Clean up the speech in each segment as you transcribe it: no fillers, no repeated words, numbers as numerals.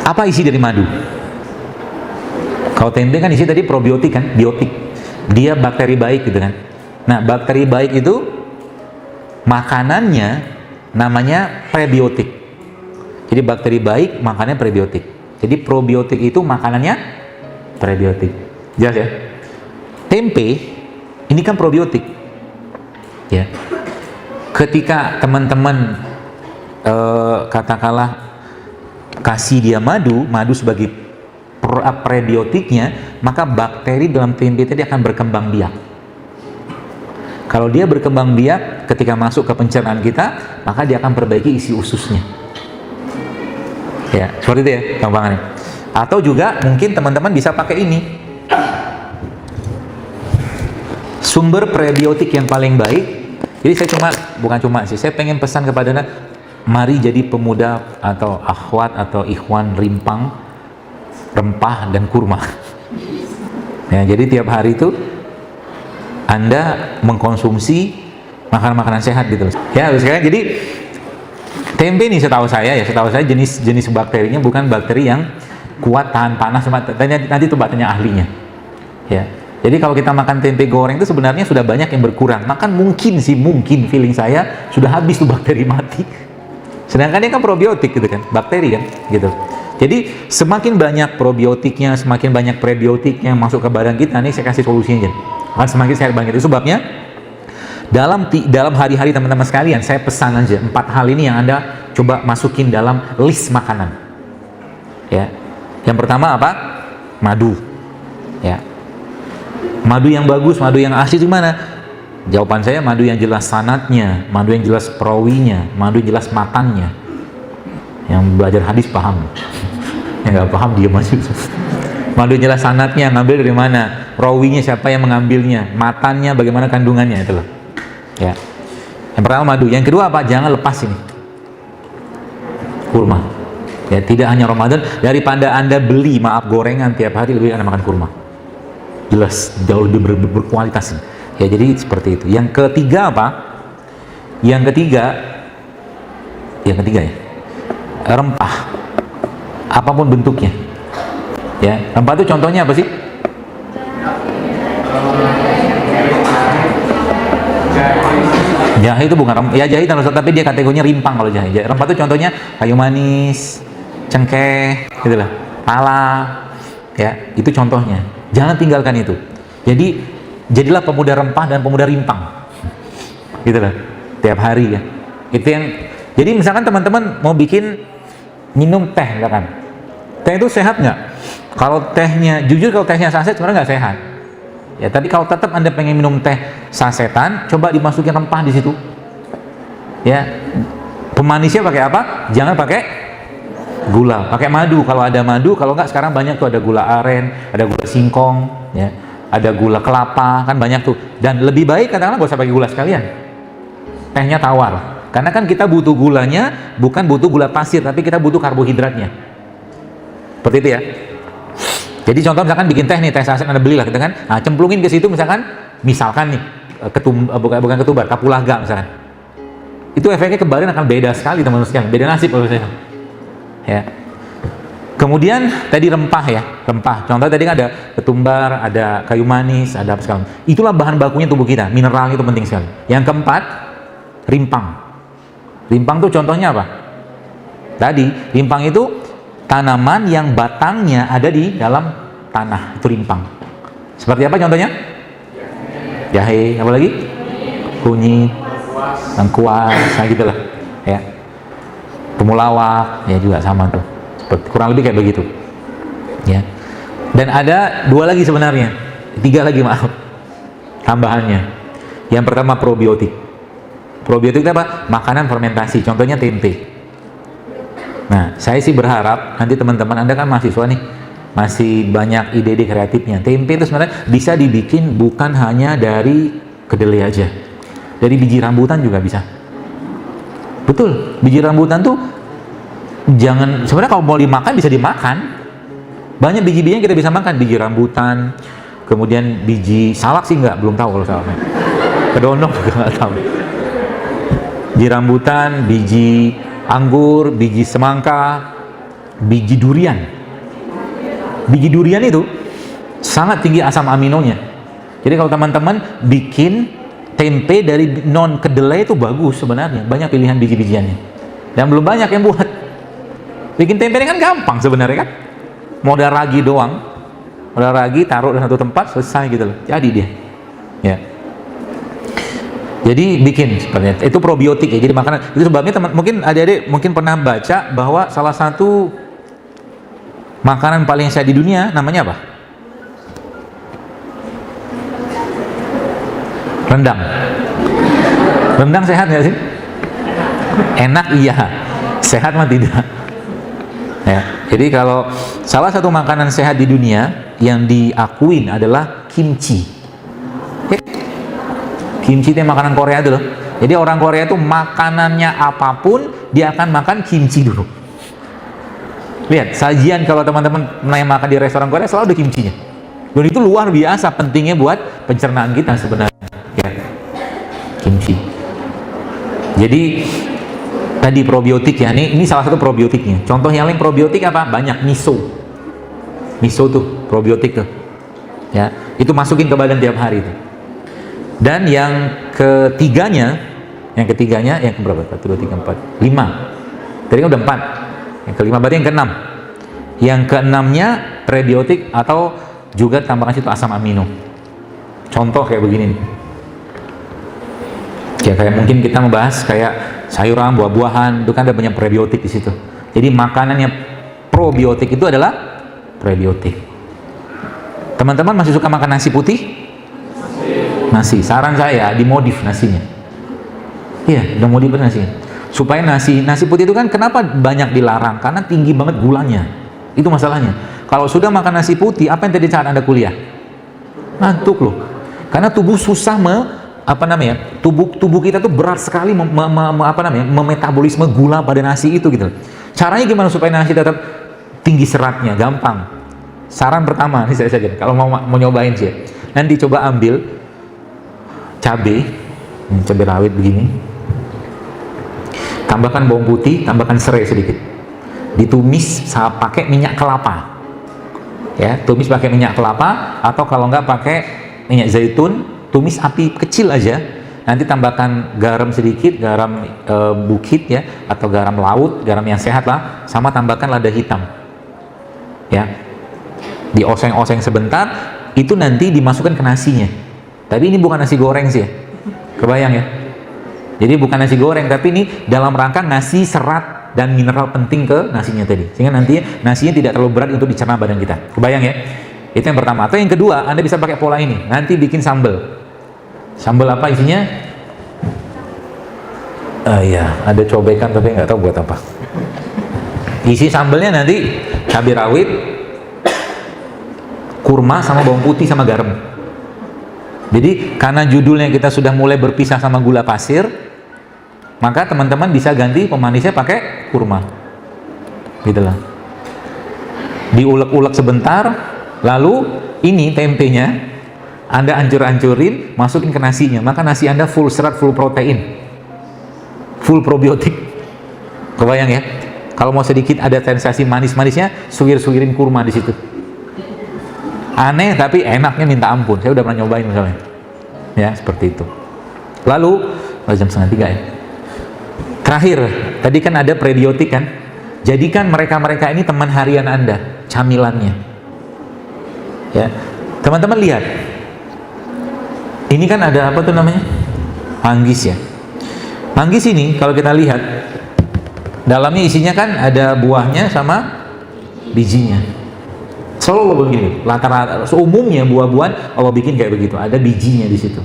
Apa isi dari madu? Kalau tempe kan isi tadi probiotik kan, biotik. Dia bakteri baik gitu kan. Nah, bakteri baik itu makanannya namanya prebiotik. Jadi bakteri baik makannya prebiotik. Jadi probiotik itu makanannya prebiotik. Jelas ya? Tempe ini kan probiotik. Ya. Ketika teman-teman katakanlah kasih dia madu sebagai prebiotiknya, maka bakteri dalam tempe tadi akan berkembang biak. Kalau dia berkembang biak ketika masuk ke pencernaan kita, maka dia akan perbaiki isi ususnya. Ya, seperti itu ya gampangannya. Atau juga mungkin teman-teman bisa pakai ini. Sumber prebiotik yang paling baik. Jadi saya saya pengen pesan kepada Anda, mari jadi pemuda atau akhwat atau ikhwan rimpang, rempah dan kurma. Ya, jadi tiap hari itu Anda mengkonsumsi makanan-makanan sehat gitu. Ya, sekarang jadi tempe nih setahu saya jenis bakterinya bukan bakteri yang kuat tahan panas. Nanti coba tanya ahlinya. Ya. Jadi kalau kita makan tempe goreng itu sebenarnya sudah banyak yang berkurang. Makan mungkin feeling saya sudah habis tuh bakteri mati. Sedangkan ini kan probiotik gitu kan, bakteri kan, gitu. Jadi semakin banyak probiotiknya, semakin banyak prebiotiknya masuk ke badan kita, nih saya kasih solusinya aja. Akan semakin sehat banget. Itu sebabnya dalam hari-hari teman-teman sekalian, saya pesan aja 4 hal ini yang Anda coba masukin dalam list makanan. Ya. Yang pertama apa? Madu. Ya. Madu yang bagus, madu yang asli itu mana? Jawaban saya madu yang jelas sanatnya, madu yang jelas perawinya, madu yang jelas matannya. Yang belajar hadis paham. Yang nggak paham diam aja. Madu yang jelas sanatnya, ngambil dari mana? Perawinya siapa yang mengambilnya? Matannya bagaimana kandungannya itu loh. Ya. Yang pertama madu, yang kedua apa? Jangan lepas ini. Kurma. Ya, tidak hanya Ramadan, daripada Anda beli gorengan tiap hari, lebih Anda makan kurma. Jelas jauh lebih berkualitas. Ya, jadi seperti itu. Yang ketiga apa? Yang ketiga ya, rempah. Apapun bentuknya. Ya, rempah itu contohnya apa sih? Jahe itu bukan rempah. Ya, jahe tapi dia kategorinya rimpang kalau jahe. Rempah itu contohnya kayu manis, cengkeh, gitulah. Pala. Ya, itu contohnya. Jangan tinggalkan itu. Jadi jadilah pemuda rempah dan pemuda rimpang. Gitu loh. Tiap hari ya. Itu yang. Jadi misalkan teman-teman mau bikin minum teh misalkan. Teh itu sehat nggak? Kalau tehnya, jujur kalau tehnya saset sebenarnya nggak sehat. Ya, tapi kalau tetap Anda pengen minum teh sasetan, coba dimasukin rempah di situ. Ya. Pemanisnya pakai apa? Jangan pakai gula, pakai madu kalau ada madu. Kalau nggak sekarang banyak tuh, ada gula aren, ada gula singkong, ya, ada gula kelapa, kan banyak tuh. Dan lebih baik katakanlah nggak usah pakai gula sekalian, tehnya tawar, karena kan kita butuh gulanya, bukan butuh gula pasir, tapi kita butuh karbohidratnya. Seperti itu ya. Jadi contoh misalkan bikin teh nih, teh saset Anda belilah gitu kan, nah, cemplungin ke situ misalkan nih bukan ketumbar, kapulaga misalkan. Itu efeknya ke badan akan beda sekali teman-teman sekalian, beda nasib kalau saya. Ya. Kemudian tadi rempah ya, rempah. Contoh tadi kan ada ketumbar, ada kayu manis, ada apa sekali. Itulah bahan bakunya tubuh kita, mineral itu penting sekali. Yang keempat, rimpang. Rimpang itu contohnya apa? Tadi, rimpang itu tanaman yang batangnya ada di dalam tanah, itu rimpang. Seperti apa contohnya? Jahe, apa lagi? Kunyit, lengkuas, nah gitulah. Ya. Temulawak, ya juga sama tuh. Kurang lebih kayak begitu. Ya. Dan ada 2 lagi sebenarnya. 3 lagi maaf. Tambahannya. Yang pertama probiotik. Probiotik itu apa? Makanan fermentasi. Contohnya tempe. Nah, saya sih berharap nanti teman-teman Anda kan mahasiswa nih, masih banyak ide-ide kreatifnya. Tempe itu sebenarnya bisa dibikin bukan hanya dari kedelai aja. Dari biji rambutan juga bisa. Betul, biji rambutan tuh sebenarnya kalau mau dimakan bisa dimakan. Banyak biji-biji yang kita bisa makan, biji rambutan, kemudian biji salak sih belum tahu kalau salaknya. Kedondong juga nggak tahu. Biji rambutan, biji anggur, biji semangka, biji durian. Biji durian itu sangat tinggi asam aminonya. Jadi kalau teman-teman bikin tempe dari non kedelai itu bagus sebenarnya, banyak pilihan biji-bijiannya. Dan belum banyak yang buat. Bikin tempe ini kan gampang sebenarnya kan. Modal ragi doang. Modal ragi taruh di satu tempat selesai gitu loh. Jadi dia. Ya. Jadi bikin sebenarnya itu probiotik ya. Jadi makanan itu sebabnya mungkin adik-adik mungkin pernah baca bahwa salah satu makanan paling sehat di dunia namanya apa? Rendang. Rendang sehat nggak sih? Enak iya, sehat mah tidak. Ya. Jadi kalau salah satu makanan sehat di dunia yang diakuin adalah kimchi. Kimchi itu makanan Korea itu loh. Jadi orang Korea itu makanannya apapun dia akan makan kimchi dulu. Lihat sajian kalau teman-teman makan di restoran Korea selalu ada kimchinya. Dan itu luar biasa pentingnya buat pencernaan kita sebenarnya. Ya. Kimchi. Jadi tadi probiotik ya. Ini salah satu probiotiknya. Contoh yang lain probiotik apa? Banyak miso. Miso tuh probiotik tuh. Ya, itu masukin ke badan tiap hari tuh. Dan yang ketiganya, yang keberapa? 1, 2, 3, 4, 5. Tadi kan udah 4. Yang kelima berarti yang keenam. Yang keenamnya prebiotik atau juga tambahkan situ asam amino. Contoh kayak begini nih. Ya kayak mungkin kita membahas kayak sayuran, buah-buahan, itu kan ada banyak prebiotik di situ. Jadi makanannya probiotik itu adalah prebiotik. Teman-teman masih suka makan nasi putih? Nasi, saran saya dimodif nasinya. Iya, udah modif nasinya. Supaya nasi putih itu kan kenapa banyak dilarang? Karena tinggi banget gulanya. Itu masalahnya. Kalau sudah makan nasi putih, apa yang tadi saat Anda kuliah? Ngantuk loh. Karena tubuh susah tubuh kita tuh berat sekali memetabolisme gula pada nasi itu gitu. Caranya gimana supaya nasi tetap tinggi seratnya? Gampang. Saran pertama, ini saya saja. Kalau mau nyobain sih, nanti coba ambil cabai rawit begini, tambahkan bawang putih, tambahkan serai sedikit, ditumis pakai minyak kelapa, ya, tumis pakai minyak kelapa, atau kalau nggak pakai minyak zaitun, tumis api kecil aja, nanti tambahkan garam sedikit, garam bukit ya, atau garam laut, garam yang sehat lah, sama tambahkan lada hitam, ya, dioseng-oseng sebentar, itu nanti dimasukkan ke nasinya. Tapi ini bukan nasi goreng sih ya. Kebayang ya? Jadi bukan nasi goreng, tapi ini dalam rangka ngasih serat dan mineral penting ke nasinya tadi. Sehingga nanti nasinya tidak terlalu berat untuk dicerna badan kita. Kebayang ya? Itu yang pertama. Atau yang kedua, Anda bisa pakai pola ini. Nanti bikin sambal. Sambal apa isinya? Ya, ada cobekan tapi nggak tahu buat apa. Isi sambalnya nanti cabai rawit, kurma sama bawang putih sama garam. Jadi karena judulnya kita sudah mulai berpisah sama gula pasir, maka teman-teman bisa ganti pemanisnya pakai kurma. Gitulah. Diulek-ulek sebentar, lalu ini tempenya Anda ancur-ancurin, masukin ke nasinya, maka nasi Anda full serat, full protein, full probiotik. Kebayang ya? Kalau mau sedikit ada sensasi manis-manisnya, suwir-suwirin kurma di situ. Aneh tapi enaknya minta ampun. Saya udah pernah nyobain misalnya. Ya, seperti itu. Lalu, jam 2:30 ya. Terakhir, tadi kan ada prebiotik kan? Jadikan mereka-mereka ini teman harian Anda, camilannya. Ya. Teman-teman lihat. Ini kan ada apa tuh namanya? Manggis ya. Manggis ini kalau kita lihat dalamnya isinya kan ada buahnya sama bijinya. Selalu Allah begini, rata-rata umumnya buah-buahan Allah bikin kayak begitu, ada bijinya di situ.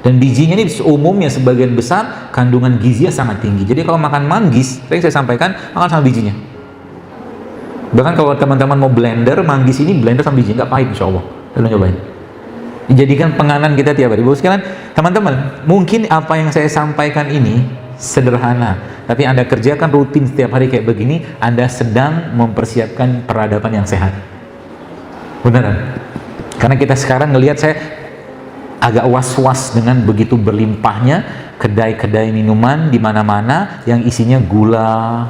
Dan bijinya ini umumnya sebagian besar kandungan gizinya sangat tinggi. Jadi kalau makan manggis, yang saya sampaikan makan sama bijinya. Bahkan kalau teman-teman mau blender manggis ini, blender sama bijinya nggak pahit, insya Allah. Kita cobain. Dijadikan penganan kita tiap hari. Bapak sekalian, teman-teman, mungkin apa yang saya sampaikan ini sederhana, tapi Anda kerjakan rutin setiap hari kayak begini, Anda sedang mempersiapkan peradaban yang sehat. Beneran. Karena kita sekarang ngelihat, saya agak was-was dengan begitu berlimpahnya kedai-kedai minuman di mana-mana yang isinya gula,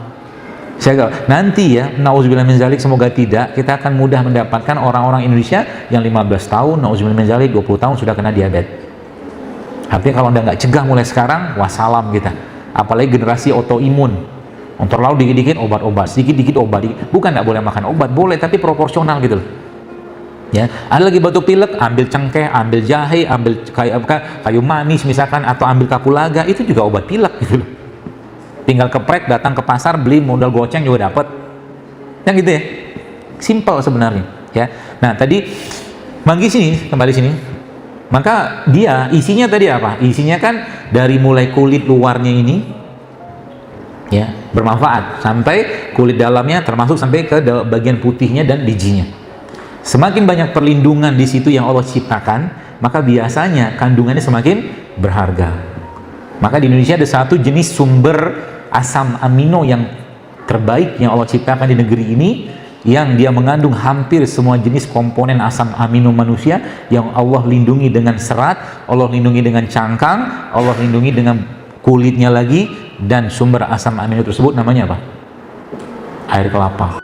Nanti ya, nauzubillah min zalik, semoga tidak, kita akan mudah mendapatkan orang-orang Indonesia yang 15 tahun, nauzubillah min zalik, 20 tahun sudah kena diabetes. Artinya kalau Anda nggak cegah mulai sekarang, wassalam kita. Apalagi generasi autoimun, terlalu dikit-dikit obat-obat, sedikit-dikit obat. Bukan nggak boleh makan obat, boleh, tapi proporsional gitu loh. Ya, ada lagi batuk pilek, ambil cengkeh, ambil jahe, ambil kayu manis misalkan, atau ambil kapulaga, itu juga obat pilek gitu loh. Tinggal keprek, datang ke pasar, beli, modal goceng juga dapat. Yang gitu ya, simple sebenarnya. Ya, nah tadi manggi sini, kembali sini. Maka dia isinya tadi apa? Isinya kan dari mulai kulit luarnya ini ya bermanfaat sampai kulit dalamnya, termasuk sampai ke bagian putihnya dan bijinya. Semakin banyak perlindungan di situ yang Allah ciptakan, maka biasanya kandungannya semakin berharga. Maka di Indonesia ada satu jenis sumber asam amino yang terbaik yang Allah ciptakan di negeri ini, yang dia mengandung hampir semua jenis komponen asam amino manusia, yang Allah lindungi dengan serat, Allah lindungi dengan cangkang, Allah lindungi dengan kulitnya lagi, dan sumber asam amino tersebut namanya apa? Air kelapa.